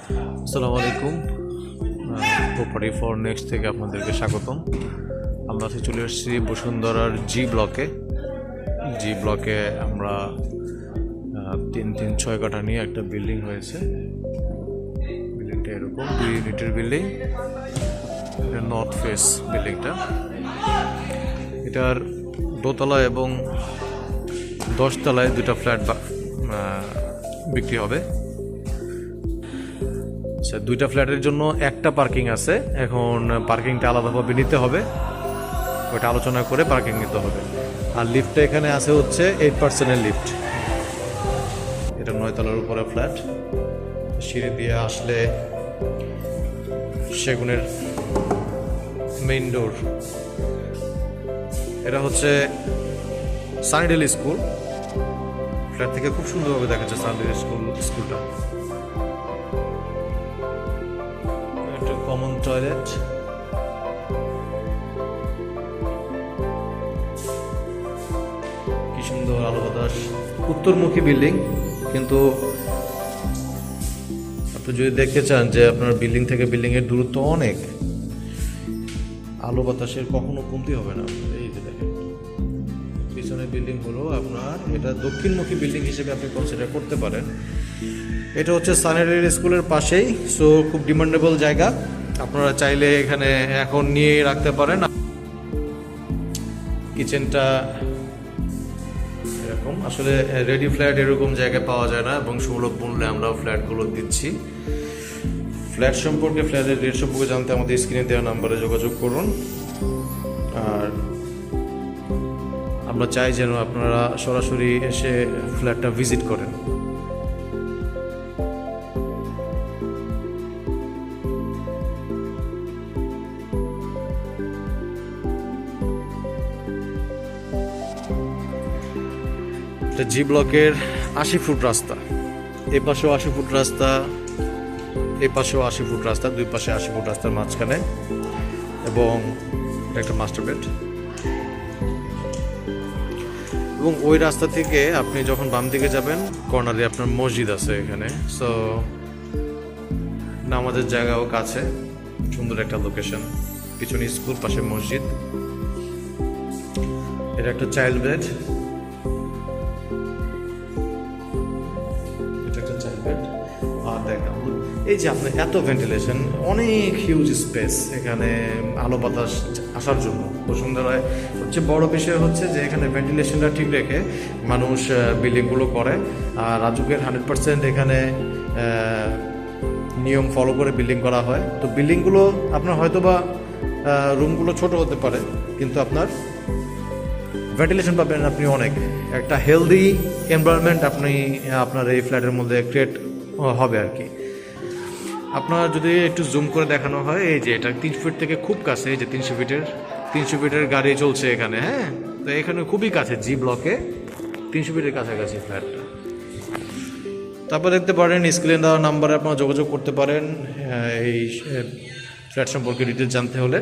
আসসালামু আলাইকুম। Property for next থেকে আপনাদেরকে স্বাগতম। আমরা আজকে চলে এসেছি বসুন্ধরার জি ব্লকে আমরা 3-6 কাঠা নিয়ে একটা বিল্ডিং হয়েছে। বিল্ডিংটা এরকম 2 ইউনিটের বিল্ডিং, নর্থ ফেস বিল্ডিংটা। এটার দোতলা এবং 10 তলায় 2টা ফ্ল্যাট বিক্রি হবে। আচ্ছা, 2টা ফ্ল্যাটের জন্য একটা পার্কিং আছে। এখন পার্কিংটা আলাদাভাবে নিতে হবে, ওইটা আলোচনা করে পার্কিং নিতে হবে। আর লিফটটা এখানে আছে হচ্ছে 8% লিফট। এটা 9 তলার উপরে ফ্ল্যাট। সিঁড়ি দিয়ে আসলে সেগুনের মেইন ডোর। এটা হচ্ছে সানিডেল স্কুল। ফ্ল্যাট থেকে খুব সুন্দরভাবে দেখা যাচ্ছে সানিডেল স্কুলটা। একটা কমন টয়লেট, কি সুন্দর আলো বাতাস। উত্তরমুখী বিল্ডিং, কিন্তু আপনি যদি দেখতে চান যে আপনার বিল্ডিং থেকে বিল্ডিং এর দূরত্ব অনেক, আলো বাতাসের কখনো কমতি হবে না। এই যে দেখেন পিছনের বিল্ডিং হলো আপনার, এটা দক্ষিণমুখী বিল্ডিং হিসেবে আপনি কনসিডার করতে পারেন। এটা হচ্ছে সানিডেল স্কুলের পাশেই, সো খুব ডিমান্ডেবল জায়গা। আপনারা চাইলে এখানে এখন নিয়ে রাখতে পারেন। কিচেনটা এরকম, আসলে রেডি ফ্ল্যাট এরকম জায়গায় পাওয়া যায় না, এবং সুলভ মূল্যে আমরাও ফ্ল্যাটগুলো দিচ্ছি। ফ্ল্যাট সম্পর্কে, ফ্ল্যাটের রেট সম্পর্কে জানতে আমাদের স্ক্রিনে দেওয়া নাম্বারে যোগাযোগ করুন। আর আমরা চাই যেন আপনারা সরাসরি এসে ফ্ল্যাটটা ভিজিট করেন। জি ব্লকের 80 ফুট রাস্তা, এই পাশেও 80 ফুট রাস্তা, এই পাশেও 80 ফুট রাস্তা, দুই পাশে 80 ফুট রাস্তার মাঝখানে, এবং একটা মাস্টার বেড। এবং ওই রাস্তা থেকে আপনি যখন বাম দিকে যাবেন, কর্নারে আপনার মসজিদ আছে এখানে। সো নামাজের জায়গাও কাছে, সুন্দর একটা লোকেশন। পিছনে স্কুল, পাশে মসজিদ। এটা একটা চাইল্ড বেড, এই যে আপনার এত ভেন্টিলেশন, অনেক হিউজ স্পেস এখানে আলো বাতাস আসার জন্য। বসুন্ধরায় সবচেয়ে বড় বিষয় হচ্ছে যে এখানে ভেন্টিলেশনটা ঠিক রেখে মানুষ বিল্ডিংগুলো করে। আর রাজুকের 100% এখানে নিয়ম ফলো করে বিল্ডিং করা হয়। তো বিল্ডিংগুলো আপনার হয়তো বা রুমগুলো ছোট হতে পারে, কিন্তু আপনার ভেন্টিলেশন পাবেন আপনি অনেক। একটা হেলদি এনভায়রনমেন্ট আপনার এই ফ্ল্যাটের মধ্যে ক্রিয়েট হবে আর কি। আপনার যদি একটু জুম করে দেখানো হয়, এই যে এটা 3 ফিট থেকে খুব কাছে, এই যে 300 ফিটের গাড়ি চলছে এখানে। হ্যাঁ, তো এখানে খুবই কাছে, জি ব্লকে 300 ফিটের কাছাকাছি ফ্ল্যাটটা। তারপর দেখতে পারেন স্ক্রিনে দেওয়া নাম্বারে আপনারা যোগাযোগ করতে পারেন এই ফ্ল্যাট সম্পর্কে ডিটেলস জানতে হলে।